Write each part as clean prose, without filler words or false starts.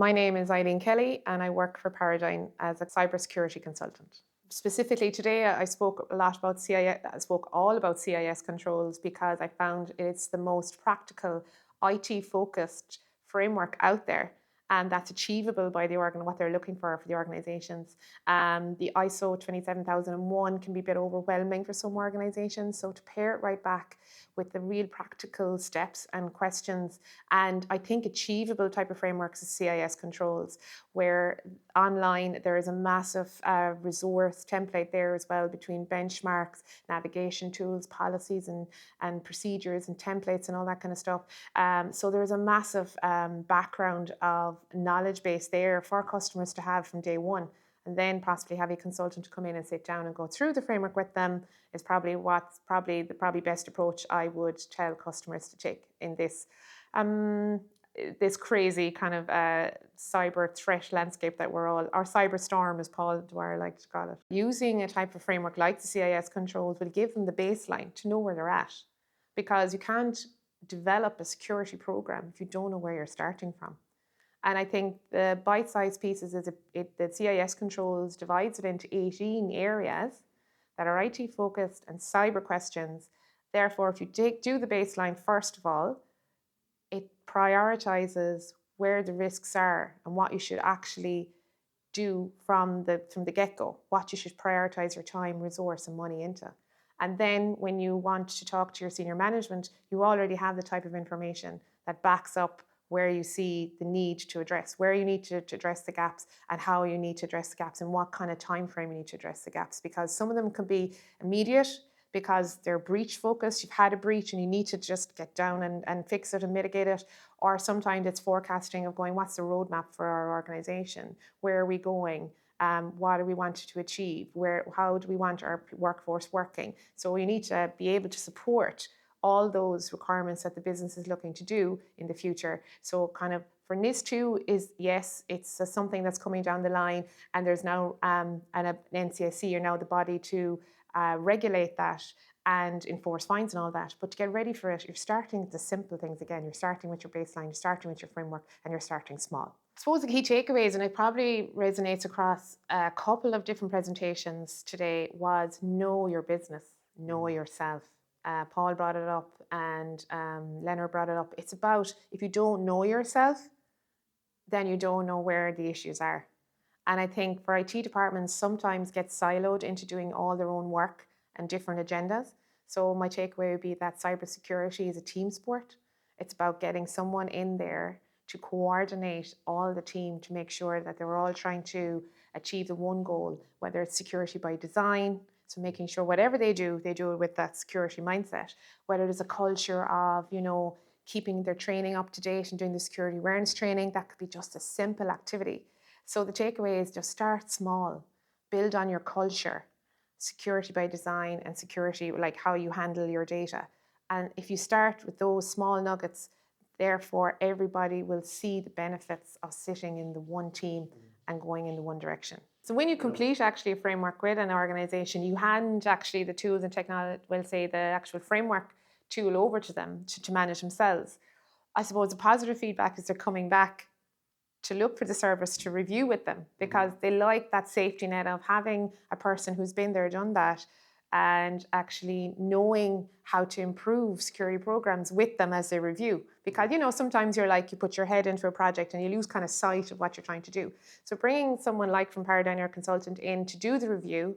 My name is Eileen Kelly and I work for Paradigm as a cybersecurity consultant. Specifically today, I spoke a lot about CIS, I spoke all about CIS controls because I found it's the most practical IT focused framework out there, and that's achievable by the organ, what they're looking for the organizations. The ISO 27001 can be a bit overwhelming for some organizations, so to pair it right back with the real practical steps and questions, and I think achievable type of frameworks is CIS controls, where online there is a massive resource template there as well, between benchmarks, navigation tools, policies and procedures and templates and all that kind of stuff. So there's a massive background of knowledge base there for customers to have from day one, and then possibly have a consultant to come in and sit down and go through the framework with them is probably the best approach I would tell customers to take in this crazy kind of cyber threat landscape that we're all, or cyber storm as Paul Dwyer likes to call it. Using a type of framework like the CIS controls will give them the baseline to know where they're at, because you can't develop a security program if you don't know where you're starting from. And I think the bite-sized pieces is the CIS controls divides it into 18 areas that are IT focused and cyber questions. Therefore, if you do the baseline first of all, it prioritizes where the risks are and what you should actually do from the get-go, what you should prioritize your time, resource, and money into. And then when you want to talk to your senior management, you already have the type of information that backs up where you see the need to address, where you need to address the gaps, and how you need to address the gaps, and what kind of time frame you need to address the gaps. Because some of them can be immediate because they're breach focused. You've had a breach and you need to just get down and fix it and mitigate it. Or sometimes it's forecasting of going, what's the roadmap for our organization? Where are we going? What do we want to achieve? How do we want our workforce working? So you need to be able to support all those requirements that the business is looking to do in the future. So kind of for NIS2 is, yes, it's something that's coming down the line, and there's now an NCSC are now the body to regulate that and enforce fines and all that. But to get ready for it, you're starting with the simple things again. You're starting with your baseline, you're starting with your framework, and you're starting small. I suppose the key takeaways, and it probably resonates across a couple of different presentations today, was know your business, know yourself. Paul brought it up and Leonard brought it up. It's about, if you don't know yourself, then you don't know where the issues are. And I think for IT departments sometimes get siloed into doing all their own work and different agendas. So my takeaway would be that cybersecurity is a team sport. It's about getting someone in there to coordinate all the team to make sure that they're all trying to achieve the one goal, whether it's security by design, so making sure whatever they do it with that security mindset, whether there's a culture of, keeping their training up to date and doing the security awareness training. That could be just a simple activity. So the takeaway is just start small, build on your culture, security by design and security, like how you handle your data. And if you start with those small nuggets, therefore everybody will see the benefits of sitting in the one team and going in the one direction. So when you complete actually a framework with an organization, you hand actually the tools and technology, we'll say the actual framework tool over to them to manage themselves. I suppose the positive feedback is they're coming back to look for the service to review with them, because they like that safety net of having a person who's been there, done that, and actually knowing how to improve security programs with them as they review. Because, sometimes you're like, you put your head into a project and you lose kind of sight of what you're trying to do. So bringing someone like from Paradigm or consultant in to do the review,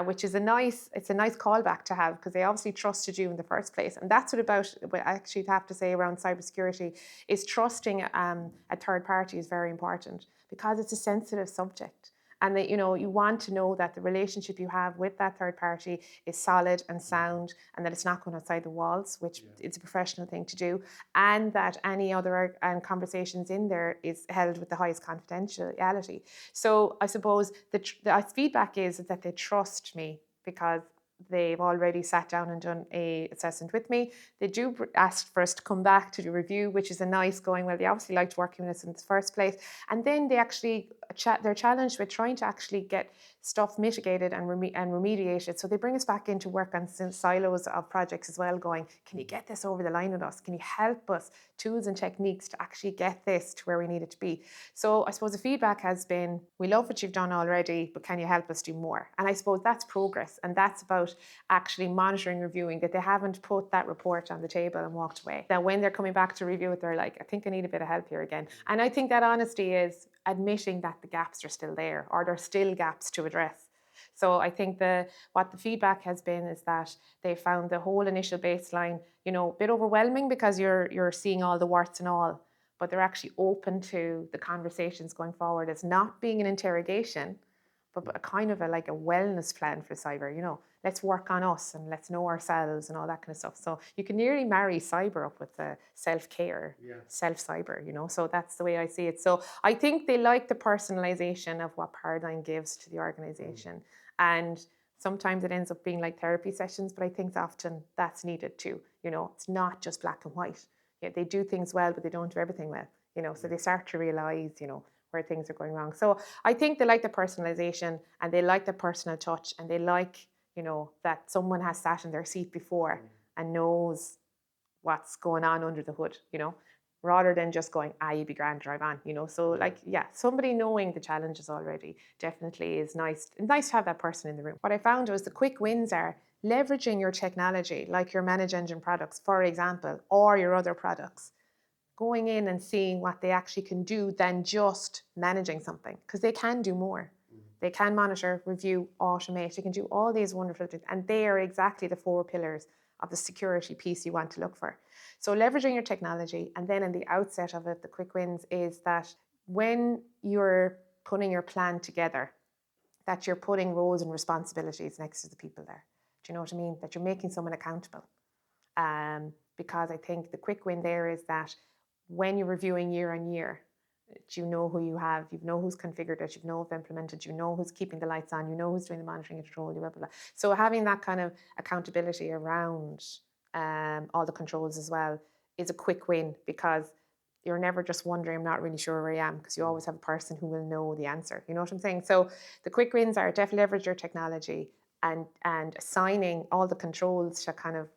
which is a nice callback to have, because they obviously trusted you in the first place. And that's what I actually have to say around cybersecurity is trusting a third party is very important, because it's a sensitive subject. And that, you want to know that the relationship you have with that third party is solid and sound, and that it's not going outside the walls, which is a professional thing to do, and that any other conversations in there is held with the highest confidentiality. So I suppose the feedback is that they trust me, because they've already sat down and done a assessment with me. They do ask for us to come back to do review, which is a nice going, well, they obviously liked working with us in the first place. And then they actually they're challenged with trying to actually get stuff mitigated and remediated. So they bring us back in to work on silos of projects as well, going, can you get this over the line with us? Can you help us? Tools and techniques to actually get this to where we need it to be. So I suppose the feedback has been, we love what you've done already, but can you help us do more? And I suppose that's progress, and that's about actually monitoring, reviewing, that they haven't put that report on the table and walked away. Now when they're coming back to review it, they're like, I think I need a bit of help here again. And I think that honesty is admitting that the gaps are still there, or there's still gaps to address. So I think what the feedback has been is that they found the whole initial baseline, a bit overwhelming, because you're seeing all the warts and all, but they're actually open to the conversations going forward as not being an interrogation, but a kind of like a wellness plan for cyber. Let's work on us and let's know ourselves and all that kind of stuff. So you can nearly marry cyber up with the self-care, self-cyber, so that's the way I see it. So I think they like the personalization of what Paradigm gives to the organization. And sometimes it ends up being like therapy sessions, but I think often that's needed too. It's not just black and white. Yeah, they do things well, but they don't do everything well. So they start to realize, where things are going wrong. So I think they like the personalization, and they like the personal touch, and they like, that someone has sat in their seat before and knows what's going on under the hood, rather than just going, you'd be grand, drive on, So somebody knowing the challenges already definitely is nice. It's nice to have that person in the room. What I found was the quick wins are leveraging your technology, like your ManageEngine products, for example, or your other products, going in and seeing what they actually can do than just managing something, because they can do more. They can monitor, review, automate. They can do all these wonderful things, and they are exactly the 4 pillars of the security piece you want to look for. So leveraging your technology, and then in the outset of it, the quick wins is that when you're putting your plan together, that you're putting roles and responsibilities next to the people there. Do you know what I mean? That you're making someone accountable. Because I think the quick win there is that when you're reviewing year on year, you know who you have, you know who's configured it, you know who's implemented, you know who's keeping the lights on, you know who's doing the monitoring and control, blah, blah, blah. So having that kind of accountability around all the controls as well is a quick win, because you're never just wondering, I'm not really sure where I am, because you always have a person who will know the answer. You know what I'm saying? So the quick wins are definitely leverage your technology and assigning all the controls to kind of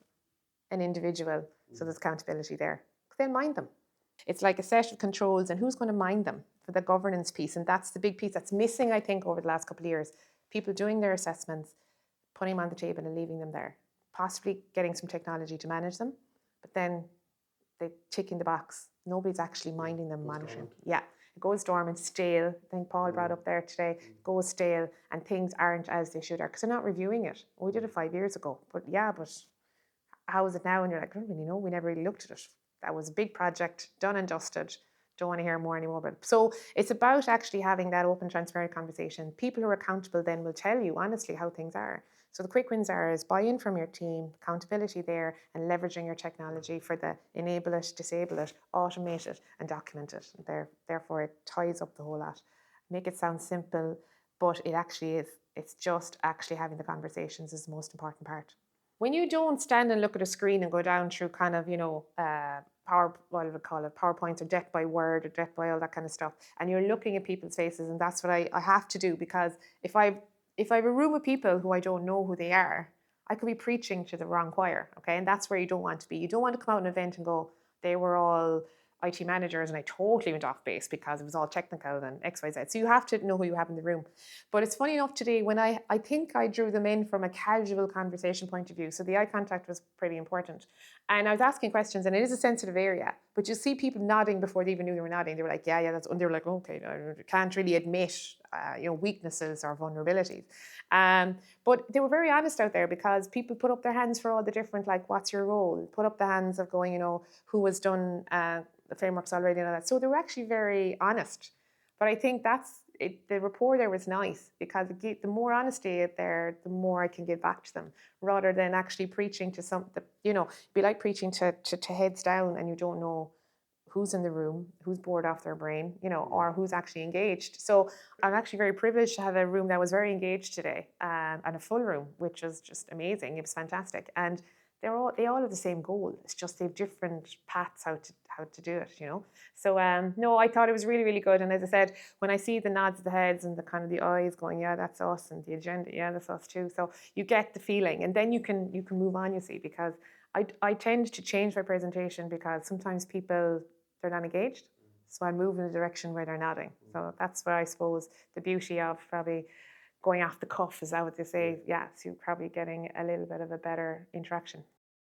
an individual, so there's accountability there. They'll mind them. It's like a set of controls, and who's going to mind them for the governance piece? And that's the big piece that's missing, I think, over the last couple of years. People doing their assessments, putting them on the table and leaving them there, possibly getting some technology to manage them, but then they tick in the box. Nobody's actually minding them, monitoring. Yeah, it goes dormant, stale. I think Paul brought up there today, goes stale, and things aren't as they should are, because they're not reviewing it. We did it 5 years ago, but how is it now? And you're like, I don't really know. We never really looked at it. That was a big project, done and dusted. Don't want to hear more anymore about it. So it's about actually having that open, transparent conversation. People who are accountable then will tell you honestly how things are. So the quick wins is buy-in from your team, accountability there, and leveraging your technology for the enable it, disable it, automate it, and document it. Therefore, it ties up the whole lot. Make it sound simple, but it actually is. It's just actually having the conversations is the most important part. When you don't stand and look at a screen and go down through kind of, PowerPoints or death by word or death by all that kind of stuff, and you're looking at people's faces, and that's what I have to do, because if I have a room of people who I don't know who they are, I could be preaching to the wrong choir, okay? And that's where you don't want to be. You don't want to come out an event and go, they were all IT managers and I totally went off base because it was all technical and X, Y, Z. So you have to know who you have in the room. But it's funny enough today, when I think I drew them in from a casual conversation point of view. So the eye contact was pretty important. And I was asking questions, and it is a sensitive area, but you see people nodding before they even knew they were nodding. They were like, yeah, that's, and they were like, okay, I can't really admit, weaknesses or vulnerabilities. But they were very honest out there, because people put up their hands for all the different, like, what's your role? Put up the hands of going, who has done the frameworks already and all that. So they were actually very honest. But I think that's it, the rapport there was nice, because the more honesty there, the more I can give back to them, rather than actually preaching to be like preaching to heads down, and you don't know who's in the room, who's bored off their brain, or who's actually engaged. So I'm actually very privileged to have a room that was very engaged today, and a full room, which was just amazing. It was fantastic. And they all have the same goal. It's just they've different paths how to do it. So no, I thought it was really, really good. And as I said, when I see the nods of the heads and the kind of the eyes going, yeah, that's us, and the agenda, yeah, that's us too. So you get the feeling, and then you can move on. You see, because I tend to change my presentation because sometimes people, they're not engaged. So I move in a direction where they're nodding. So that's where I suppose the beauty of probably going off the cuff, is that what they say? Yeah, so you're probably getting a little bit of a better interaction.